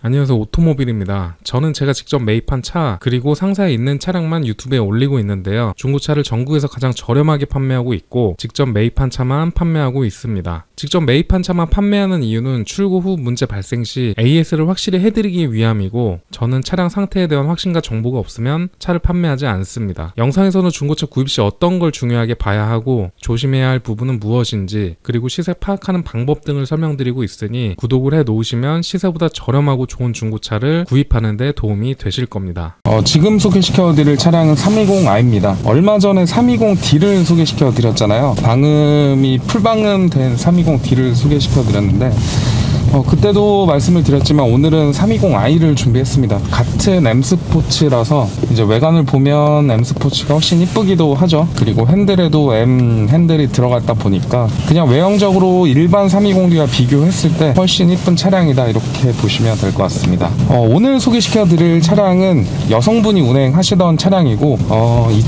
안녕하세요, 오토모빌입니다. 저는 제가 직접 매입한 차 그리고 상사에 있는 차량만 유튜브에 올리고 있는데요. 중고차를 전국에서 가장 저렴하게 판매하고 있고 직접 매입한 차만 판매하고 있습니다. 직접 매입한 차만 판매하는 이유는 출고 후 문제 발생 시 AS를 확실히 해드리기 위함이고, 저는 차량 상태에 대한 확신과 정보가 없으면 차를 판매하지 않습니다. 영상에서는 중고차 구입 시 어떤 걸 중요하게 봐야 하고 조심해야 할 부분은 무엇인지, 그리고 시세 파악하는 방법 등을 설명드리고 있으니 구독을 해 놓으시면 시세보다 저렴하고 좋은 중고차를 구입하는 데 도움이 되실 겁니다. 지금 소개시켜드릴 차량은 320i입니다. 얼마 전에 320D를 소개시켜드렸잖아요. 방음이 풀방음된 320D를 소개시켜드렸는데 그때도 말씀을 드렸지만 오늘은 320i를 준비했습니다. 같은 M스포츠라서 이제 외관을 보면 M스포츠가 훨씬 이쁘기도 하죠. 그리고 핸들에도 M 핸들이 들어갔다 보니까 그냥 외형적으로 일반 320D와 비교했을 때 훨씬 이쁜 차량이다, 이렇게 보시면 될 것 같습니다. 오늘 소개시켜드릴 차량은 여성분이 운행하시던 차량이고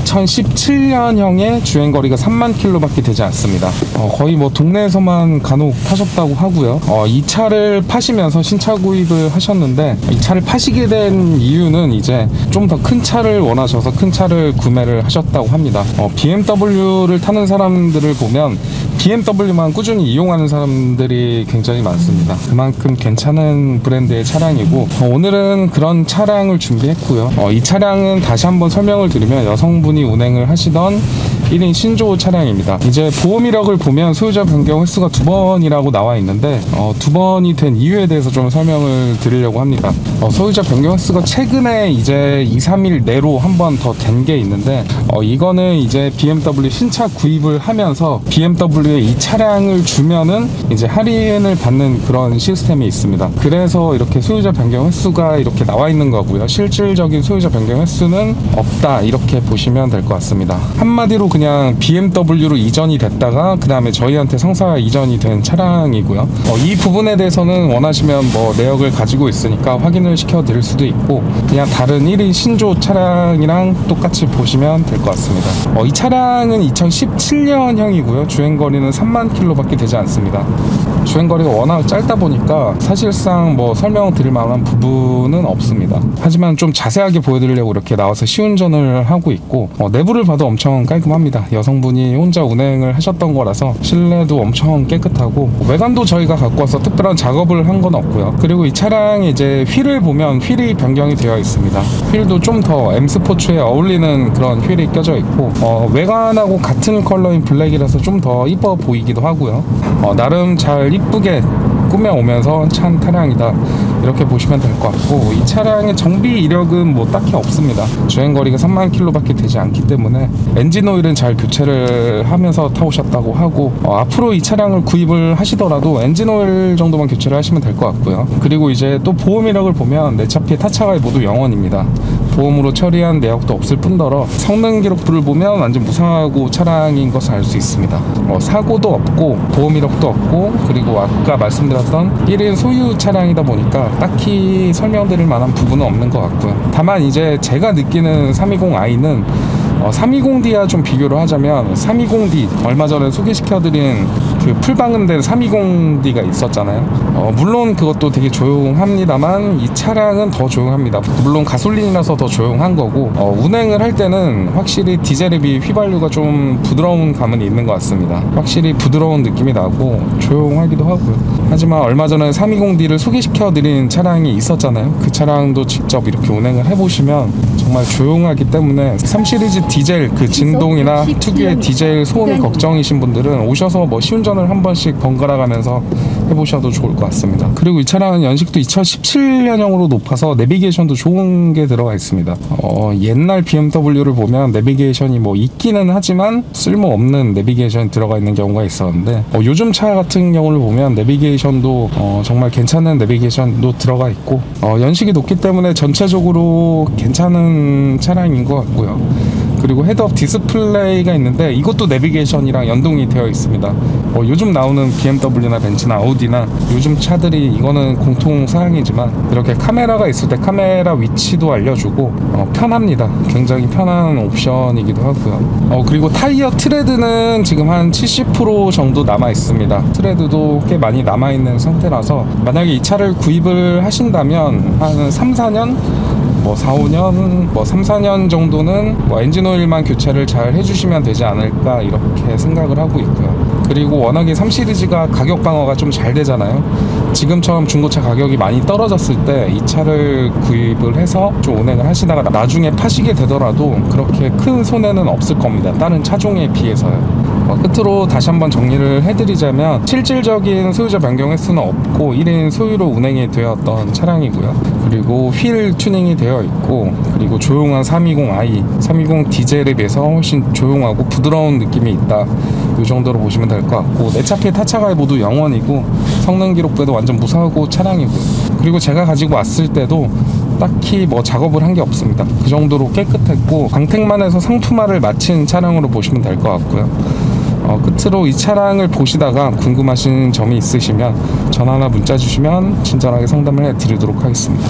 2017년형의 주행거리가 3만 킬로밖에 되지 않습니다. 거의 뭐 동네에서만 간혹 타셨다고 하고요. 이 차를 파시면서 신차 구입을 하셨는데, 이 차를 파시게 된 이유는 이제 좀 더 큰 차를 원하셔서 큰 차를 구매를 하셨다고 합니다. BMW를 타는 사람들을 보면 BMW만 꾸준히 이용하는 사람들이 굉장히 많습니다. 그만큼 괜찮은 브랜드의 차량이고, 오늘은 그런 차량을 준비했고요. 이 차량은 다시 한번 설명을 드리면 여성분이 운행을 하시던 1인 신조 차량입니다. 이제 보험 이력을 보면 소유자 변경 횟수가 2번이라고 나와 있는데 2번이 된 이유에 대해서 좀 설명을 드리려고 합니다. 소유자 변경 횟수가 최근에 이제 2-3일 내로 한 번 더 된 게 있는데, 이거는 이제 BMW 신차 구입을 하면서 BMW에 이 차량을 주면은 이제 할인을 받는 그런 시스템이 있습니다. 그래서 이렇게 소유자 변경 횟수가 이렇게 나와 있는 거고요. 실질적인 소유자 변경 횟수는 없다, 이렇게 보시면 될 것 같습니다. 한마디로 그냥 BMW로 이전이 됐다가 그 다음에 저희한테 성사 이전이 된 차량이고요. 이 부분에 대해서는 원하시면 뭐 내역을 가지고 있으니까 확인을 시켜 드릴 수도 있고, 그냥 다른 1인 신조 차량이랑 똑같이 보시면 될 것 같습니다. 이 차량은 2017년형이고요. 주행거리는 3만 킬로밖에 되지 않습니다. 주행거리가 워낙 짧다 보니까 사실상 뭐 설명드릴 만한 부분은 없습니다. 하지만 좀 자세하게 보여드리려고 이렇게 나와서 시운전을 하고 있고, 내부를 봐도 엄청 깔끔합니다. 여성분이 혼자 운행을 하셨던 거라서 실내도 엄청 깨끗하고, 외관도 저희가 갖고 와서 특별한 작업을 한 건 없고요. 그리고 이 차량에 이제 휠을 보면 휠이 변경이 되어 있습니다. 휠도 좀 더 M스포츠에 어울리는 그런 휠이 껴져 있고, 외관하고 같은 컬러인 블랙이라서 좀 더 이뻐 보이기도 하고요. 나름 잘 이쁘게 꾸며오면서 찬 차량이다, 이렇게 보시면 될 것 같고, 이 차량의 정비 이력은 뭐 딱히 없습니다. 주행거리가 3만 킬로밖에 되지 않기 때문에 엔진 오일은 잘 교체를 하면서 타오셨다고 하고, 앞으로 이 차량을 구입을 하시더라도 엔진 오일 정도만 교체를 하시면 될 것 같고요. 그리고 이제 또 보험 이력을 보면 내 차 피해 타차가 모두 0원입니다. 보험으로 처리한 내역도 없을 뿐더러 성능 기록부를 보면 완전 무사고 차량인 것을 알 수 있습니다. 사고도 없고 보험 이력도 없고, 그리고 아까 말씀드렸던 1인 소유 차량이다 보니까 딱히 설명드릴 만한 부분은 없는 것 같고요. 다만 이제 제가 느끼는 320i는 320D와 좀 비교를 하자면, 320D 얼마 전에 소개시켜드린 그 풀방음된 320D가 있었잖아요. 물론 그것도 되게 조용합니다만 이 차량은 더 조용합니다. 물론 가솔린이라서 더 조용한 거고, 운행을 할 때는 확실히 디젤에 비해 휘발유가 좀 부드러운 감은 있는 것 같습니다. 확실히 부드러운 느낌이 나고 조용하기도 하고요. 하지만 얼마 전에 320D를 소개시켜드린 차량이 있었잖아요. 그 차량도 직접 이렇게 운행을 해보시면 정말 조용하기 때문에 3시리즈 디젤 그 진동이나 특유의 디젤 소음이 걱정이신 분들은 오셔서 뭐 시운전을 한 번씩 번갈아 가면서 해보셔도 좋을 것 같습니다. 그리고 이 차량은 연식도 2017년형으로 높아서 내비게이션도 좋은 게 들어가 있습니다. 옛날 BMW를 보면 내비게이션이 뭐 있기는 하지만 쓸모없는 내비게이션이 들어가 있는 경우가 있었는데, 요즘 차 같은 경우를 보면 내비게이션도 정말 괜찮은 내비게이션도 들어가 있고, 연식이 높기 때문에 전체적으로 괜찮은 차량인 것 같고요. 그리고 헤드업 디스플레이가 있는데 이것도 내비게이션이랑 연동이 되어 있습니다. 요즘 나오는 BMW나 벤츠나 아우디나 요즘 차들이 이거는 공통 사양이지만 이렇게 카메라가 있을 때 카메라 위치도 알려주고 편합니다. 굉장히 편한 옵션이기도 하고요. 그리고 타이어 트레드는 지금 한 70% 정도 남아 있습니다. 트레드도 꽤 많이 남아 있는 상태라서 만약에 이 차를 구입을 하신다면 한 3, 4년 4, 5년, 3, 4년 정도는 엔진 오일만 교체를 잘 해주시면 되지 않을까 이렇게 생각을 하고 있고요. 그리고 워낙에 3 시리즈가 가격 방어가 좀 잘 되잖아요. 지금처럼 중고차 가격이 많이 떨어졌을 때 이 차를 구입을 해서 좀 운행을 하시다가 나중에 파시게 되더라도 그렇게 큰 손해는 없을 겁니다. 다른 차종에 비해서요. 끝으로 다시 한번 정리를 해드리자면 실질적인 소유자 변경 횟수는 없고 1인 소유로 운행이 되었던 차량이고요. 그리고 휠 튜닝이 되어 있고 그리고 조용한 320i, 320 디젤에 비해서 훨씬 조용하고 부드러운 느낌이 있다. 이 정도로 보시면 될 것 같고 내 차피 타차가 모두 0원이고 성능 기록부에도 완전 무사고 차량이고요. 그리고 제가 가지고 왔을 때도 딱히 작업을 한 게 없습니다. 그 정도로 깨끗했고 광택만 해서 상투마를 마친 차량으로 보시면 될 것 같고요. 끝으로 이 차량을 보시다가 궁금하신 점이 있으시면 전화나 문자 주시면 친절하게 상담을 해드리도록 하겠습니다.